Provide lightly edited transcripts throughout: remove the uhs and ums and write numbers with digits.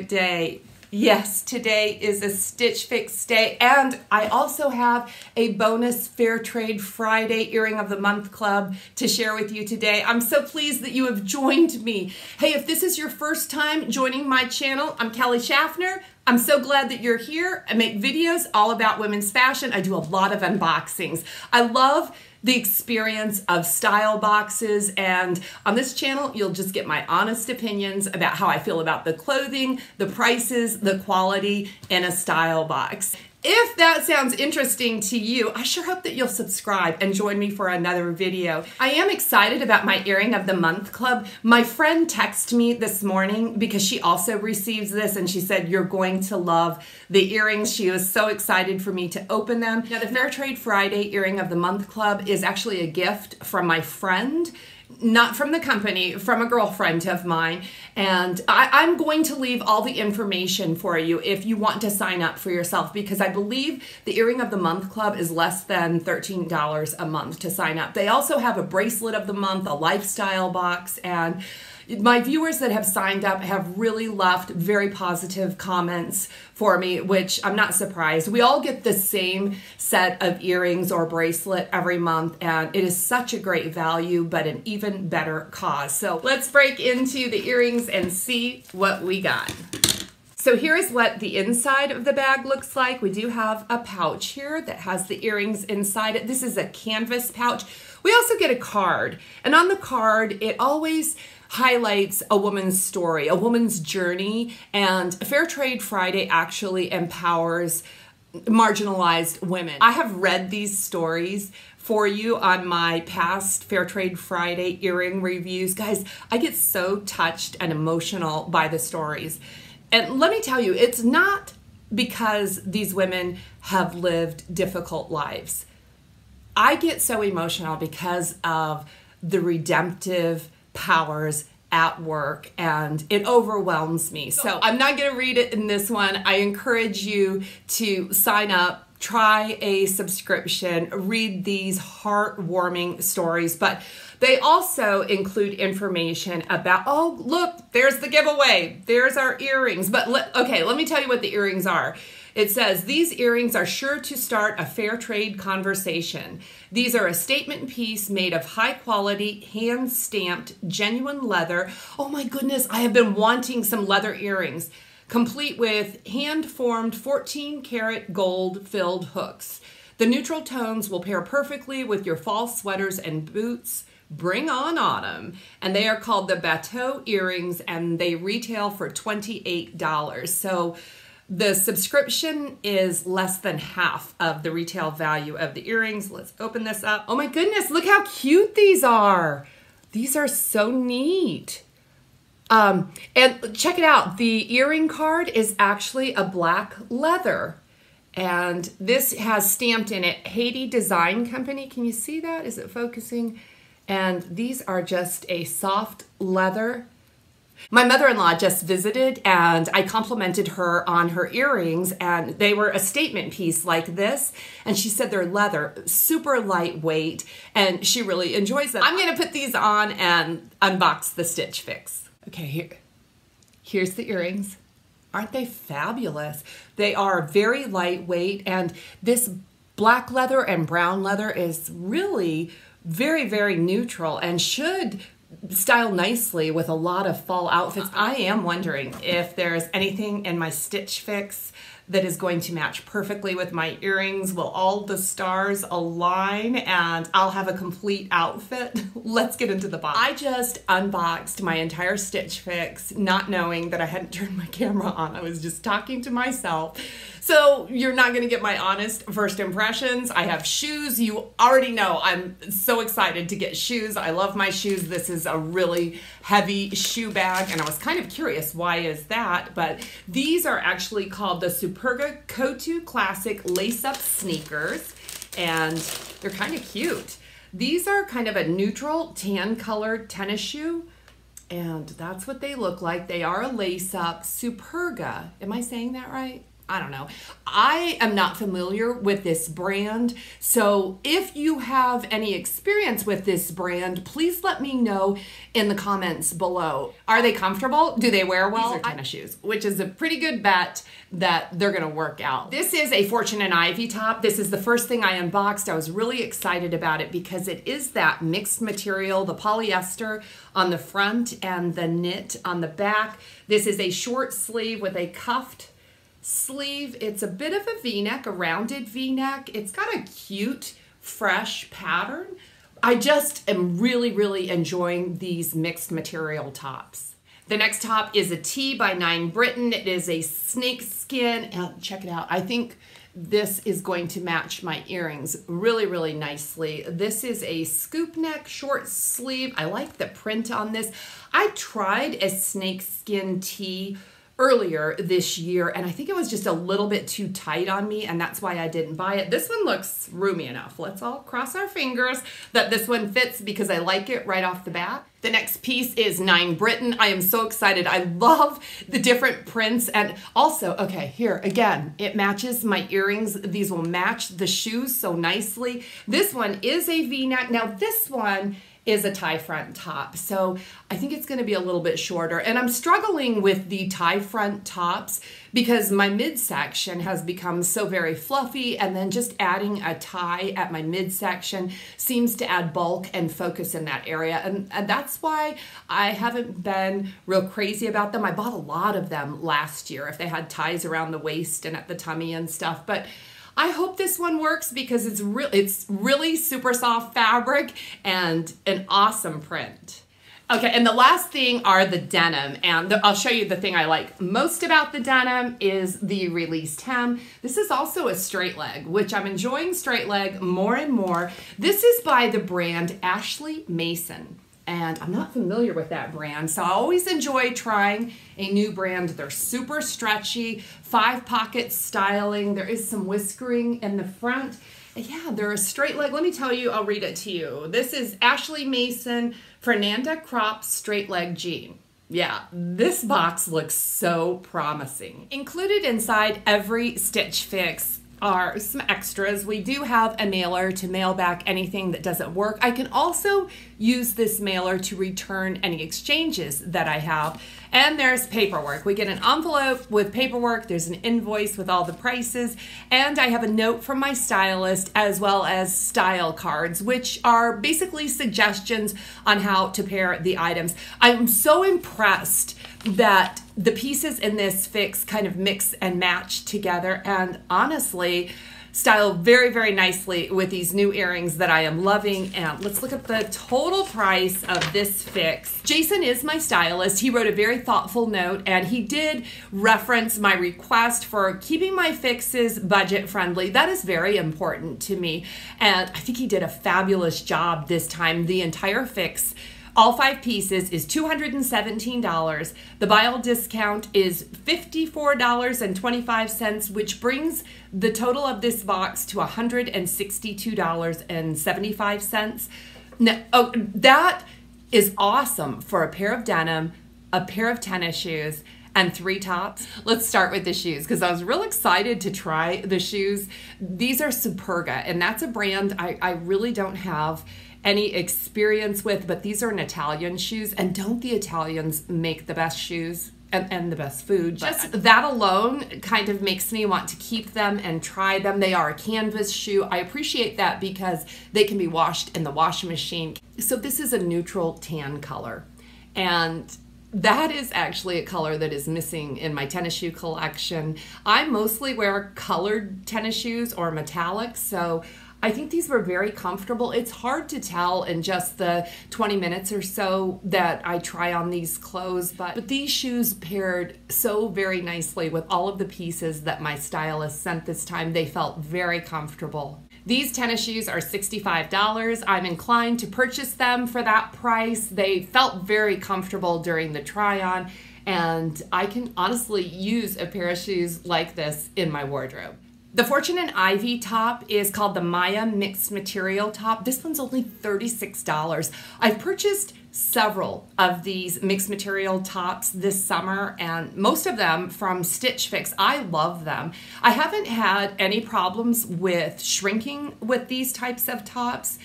day. Yes, today is a Stitch Fix day, and I also have a bonus Fair Trade Friday Earring of the Month Club to share with you today. I'm so pleased that you have joined me. Hey, if this is your first time joining my channel, I'm Kelly Shaffner. I'm so glad that you're here. I make videos all about women's fashion. I do a lot of unboxings. I love the experience of style boxes, and on this channel you'll just get my honest opinions about how I feel about the clothing, the prices, the quality in a style box. If that sounds interesting to you, I sure hope that you'll subscribe and join me for another video. I am excited about my Earring of the Month Club. My friend texted me this morning because she also receives this, and she said, "You're going to love the earrings." She was so excited for me to open them. Now, the Fair Trade Friday Earring of the Month Club is actually a gift from my friend. Not from the company, from a girlfriend of mine. And I'm going to leave all the information for you if you want to sign up for yourself, because I believe the Earring of the Month Club is less than $13 a month to sign up. They also have a bracelet of the month, a lifestyle box, and my viewers that have signed up have really left very positive comments for me, which I'm not surprised. We all get the same set of earrings or bracelet every month, and it is such a great value, but an even better cause. So let's break into the earrings and see what we got. So here is what the inside of the bag looks like. We do have a pouch here that has the earrings inside it. This is a canvas pouch. We also get a card, and on the card it always highlights a woman's story, a woman's journey, and Fair Trade Friday actually empowers marginalized women. I have read these stories for you on my past Fair Trade Friday earring reviews. Guys, I get so touched and emotional by the stories. And let me tell you, it's not because these women have lived difficult lives. I get so emotional because of the redemptive powers at work, and it overwhelms me. So I'm not going to read it in this one. I encourage you to sign up, try a subscription, read these heartwarming stories, but they also include information about, oh, look, there's the giveaway. There's our earrings. But okay, let me tell you what the earrings are. It says, these earrings are sure to start a fair trade conversation. These are a statement piece made of high quality, hand stamped, genuine leather. Oh my goodness, I have been wanting some leather earrings, complete with hand formed 14-karat gold filled hooks. The neutral tones will pair perfectly with your fall sweaters and boots. Bring on autumn. And they are called the Bateau earrings, and they retail for $28. So the subscription is less than half of the retail value of the earrings. Let's open this up. Oh my goodness, look how cute these are. These are so neat. And check it out. The earring card is actually a black leather. And this has stamped in it Haiti Design Company. Can you see that? Is it focusing? And these are just a soft leather. My mother-in-law just visited, and I complimented her on her earrings, and they were a statement piece like this, and she said they're leather, super lightweight, and she really enjoys them. I'm gonna put these on and unbox the Stitch Fix. Okay, here's the earrings. Aren't they fabulous? They are very lightweight, and this black leather and brown leather is really very, very neutral and should style nicely with a lot of fall outfits. I am wondering if there's anything in my Stitch Fix that is going to match perfectly with my earrings. Will all the stars align and I'll have a complete outfit? Let's get into the box. I just unboxed my entire Stitch Fix, not knowing that I hadn't turned my camera on. I was just talking to myself. So you're not gonna get my honest first impressions. I have shoes. You already know I'm so excited to get shoes. I love my shoes. This is a really heavy shoe bag, and I was kind of curious, why is that? But these are actually called the Superga Cotu Classic Lace-Up Sneakers, and they're kind of cute. These are kind of a neutral tan-colored tennis shoe, and that's what they look like. They are a lace-up Superga. Am I saying that right? I don't know. I am not familiar with this brand, so if you have any experience with this brand, please let me know in the comments below. Are they comfortable? Do they wear well? These are tennis shoes, which is a pretty good bet that they're gonna work out. This is a Fortune and Ivy top. This is the first thing I unboxed. I was really excited about it because it is that mixed material, the polyester on the front and the knit on the back. This is a short sleeve with a cuffed sleeve. It's a bit of a V-neck, a rounded V-neck. It's got a cute, fresh pattern. I just am really, really enjoying these mixed material tops. The next top is a tee by 9 Britain. It is a snake skin, and check it out. I think this is going to match my earrings really, really nicely. This is a scoop neck, short sleeve. I like the print on this. I tried a snake skin tee earlier this year, and I think it was just a little bit too tight on me, and that's why I didn't buy it. This one looks roomy enough. Let's all cross our fingers that this one fits because I like it right off the bat. The next piece is 9 Britain. I am so excited. I love the different prints, and also, okay, here again, it matches my earrings. These will match the shoes so nicely. This one is a V-neck. Now this one is a tie front top, so I think it's going to be a little bit shorter, and I'm struggling with the tie front tops because my midsection has become so very fluffy, and then just adding a tie at my midsection seems to add bulk and focus in that area, and that's why I haven't been real crazy about them. I bought a lot of them last year if they had ties around the waist and at the tummy and stuff, but I hope this one works because it's really super soft fabric and an awesome print. Okay, and the last thing are the denim, and I'll show you the thing I like most about the denim is the released hem. This is also a straight leg, which I'm enjoying straight leg more and more. This is by the brand Ashley Mason, and I'm not familiar with that brand, so I always enjoy trying a new brand. They're super stretchy, 5-pocket styling. There is some whiskering in the front. Yeah, they're a straight leg. Let me tell you, I'll read it to you. This is Ashley Mason Fernanda Crop straight leg jean. Yeah, this box looks so promising. Included inside every Stitch Fix are some extras. We do have a mailer to mail back anything that doesn't work. I can also use this mailer to return any exchanges that I have. And there's paperwork. We get an envelope with paperwork, there's an invoice with all the prices, and I have a note from my stylist as well as style cards, which are basically suggestions on how to pair the items. I'm so impressed that the pieces in this fix kind of mix and match together, and honestly style very, very nicely with these new earrings that I am loving. And let's look at the total price of this fix. Jason is my stylist. He wrote a very thoughtful note, and he did reference my request for keeping my fixes budget friendly. That is very important to me, and I think he did a fabulous job this time. The entire fix, all 5 pieces, is $217. The buy all discount is $54.25, which brings the total of this box to $162.75. Now, that is awesome for a pair of denim, a pair of tennis shoes, and 3 tops. Let's start with the shoes because I was real excited to try the shoes. These are Superga, and that's a brand I really don't have any experience with, but these are an Italian shoes, and don't the Italians make the best shoes and the best food? Just that alone kind of makes me want to keep them and try them. They are a canvas shoe. I appreciate that because they can be washed in the washing machine. So this is a neutral tan color, and that is actually a color that is missing in my tennis shoe collection. I mostly wear colored tennis shoes or metallics, so I think these were very comfortable. It's hard to tell in just the 20 minutes or so that I try on these clothes, but these shoes paired so very nicely with all of the pieces that my stylist sent this time. They felt very comfortable. These tennis shoes are $65. I'm inclined to purchase them for that price. They felt very comfortable during the try-on, and I can honestly use a pair of shoes like this in my wardrobe. The Fortune and Ivy top is called the Maya Mixed Material top. This one's only $36. I've purchased several of these mixed material tops this summer, and most of them from Stitch Fix. I love them. I haven't had any problems with shrinking with these types of tops.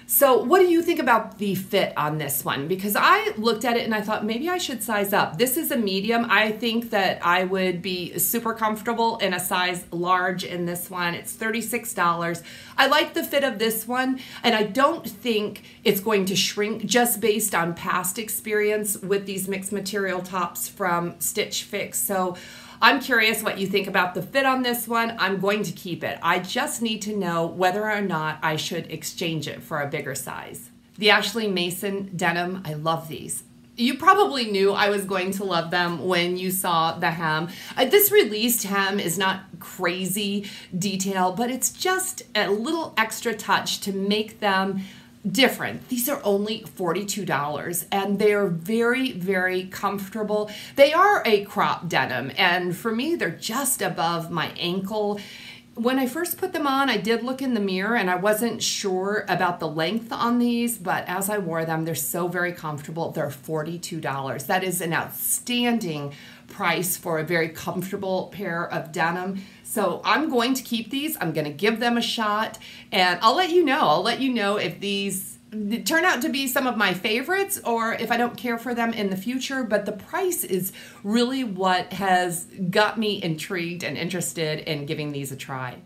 So what do you think about the fit on this one? Because I looked at it and I thought maybe I should size up. This is a medium. I think that I would be super comfortable in a size large in this one. It's $36. I like the fit of this one, and I don't think it's going to shrink just based on past experience with these mixed material tops from Stitch Fix. So I'm curious what you think about the fit on this one. I'm going to keep it. I just need to know whether or not I should exchange it for a bigger size. The Ashley Mason denim, I love these. You probably knew I was going to love them when you saw the hem. This released hem is not crazy detail, but it's just a little extra touch to make them different. These are only $42 and they're very, very comfortable. They are a crop denim, and for me, they're just above my ankle. When I first put them on, I did look in the mirror and I wasn't sure about the length on these, but as I wore them, they're so very comfortable. They're $42. That is an outstanding price for a very comfortable pair of denim. So I'm going to keep these. I'm going to give them a shot, and I'll let you know. I'll let you know if these turn out to be some of my favorites or if I don't care for them in the future, but the price is really what has got me intrigued and interested in giving these a try.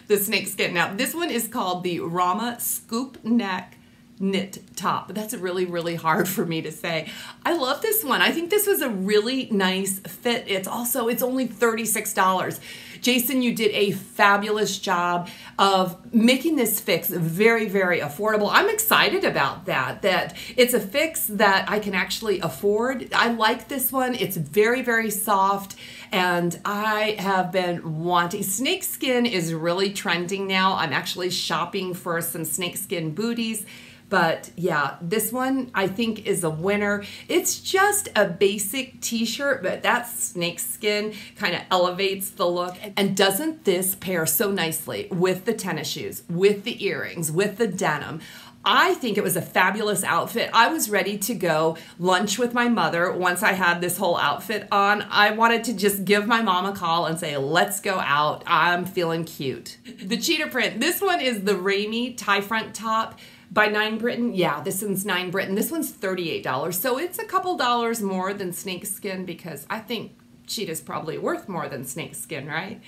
The snakeskin. Now, this one is called the Rama Scoop Neck Knit Top. That's really, really hard for me to say. I love this one. I think this was a really nice fit. It's only $36. Jason, you did a fabulous job of making this fix very, very affordable. I'm excited about that it's a fix that I can actually afford. I like this one. It's very, very soft, and I have been wanting. Snakeskin is really trending now. I'm actually shopping for some snakeskin booties. But yeah, this one I think is a winner. It's just a basic t-shirt, but that snakeskin kind of elevates the look. And doesn't this pair so nicely with the tennis shoes, with the earrings, with the denim? I think it was a fabulous outfit. I was ready to go lunch with my mother once I had this whole outfit on. I wanted to just give my mom a call and say, let's go out. I'm feeling cute. The cheetah print. This one is the Ramie tie front top by Nine Britain. Yeah, this one's Nine Britain. This one's $38. So it's a couple dollars more than snakeskin, because I think cheetah's probably worth more than snakeskin, right?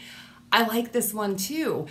I like this one too.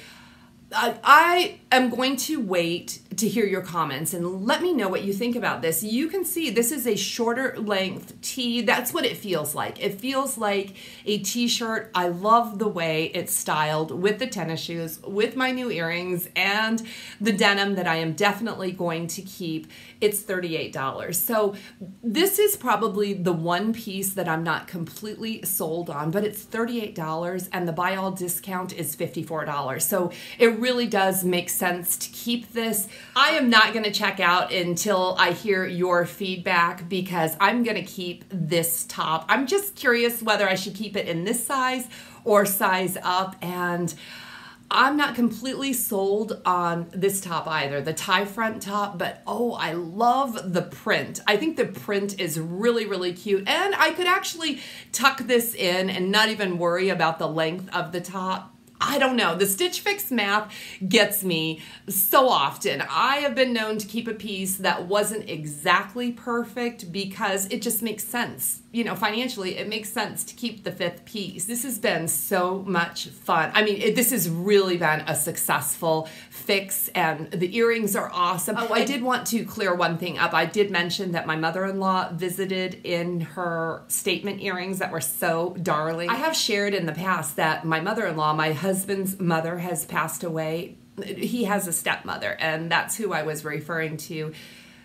I am going to wait to hear your comments and let me know what you think about this. You can see this is a shorter length tee. That's what it feels like. It feels like a t-shirt. I love the way it's styled with the tennis shoes, with my new earrings, and the denim that I am definitely going to keep. It's $38. So this is probably the one piece that I'm not completely sold on, but it's $38 and the buy all discount is $54. So it really does make sense to keep this. I am not going to check out until I hear your feedback, because I'm going to keep this top. I'm just curious whether I should keep it in this size or size up, and I'm not completely sold on this top either, the tie front top, but oh, I love the print. I think the print is really, really cute, and I could actually tuck this in and not even worry about the length of the top. I don't know. The Stitch Fix math gets me so often. I have been known to keep a piece that wasn't exactly perfect because it just makes sense. You know, financially, it makes sense to keep the fifth piece. This has been so much fun. I mean, this has really been a successful fix, and the earrings are awesome. Oh, I did want to clear one thing up. I did mention that my mother-in-law visited in her statement earrings that were so darling. I have shared in the past that my mother-in-law, my husband's mother, has passed away. He has a stepmother, and that's who I was referring to,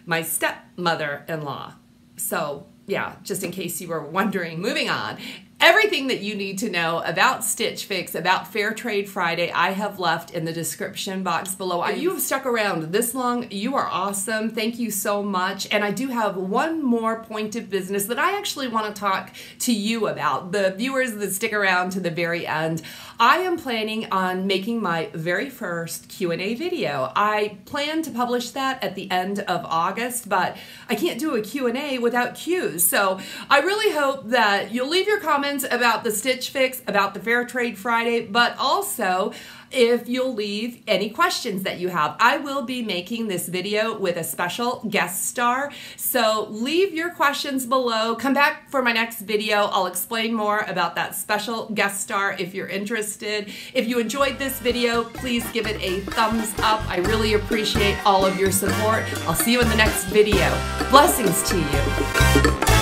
my stepmother-in-law. So yeah, just in case you were wondering. Moving on. Everything that you need to know about Stitch Fix, about Fair Trade Friday, I have left in the description box below. If you have stuck around this long, you are awesome. Thank you so much. And I do have one more point of business that I actually want to talk to you about, the viewers that stick around to the very end. I am planning on making my very first Q&A video. I plan to publish that at the end of August, but I can't do a Q&A without cues. So I really hope that you'll leave your comments about the Stitch Fix, about the Fair Trade Friday, but also if you'll leave any questions that you have. I will be making this video with a special guest star, so leave your questions below. Come back for my next video. I'll explain more about that special guest star if you're interested. If you enjoyed this video, please give it a thumbs up. I really appreciate all of your support. I'll see you in the next video. Blessings to you.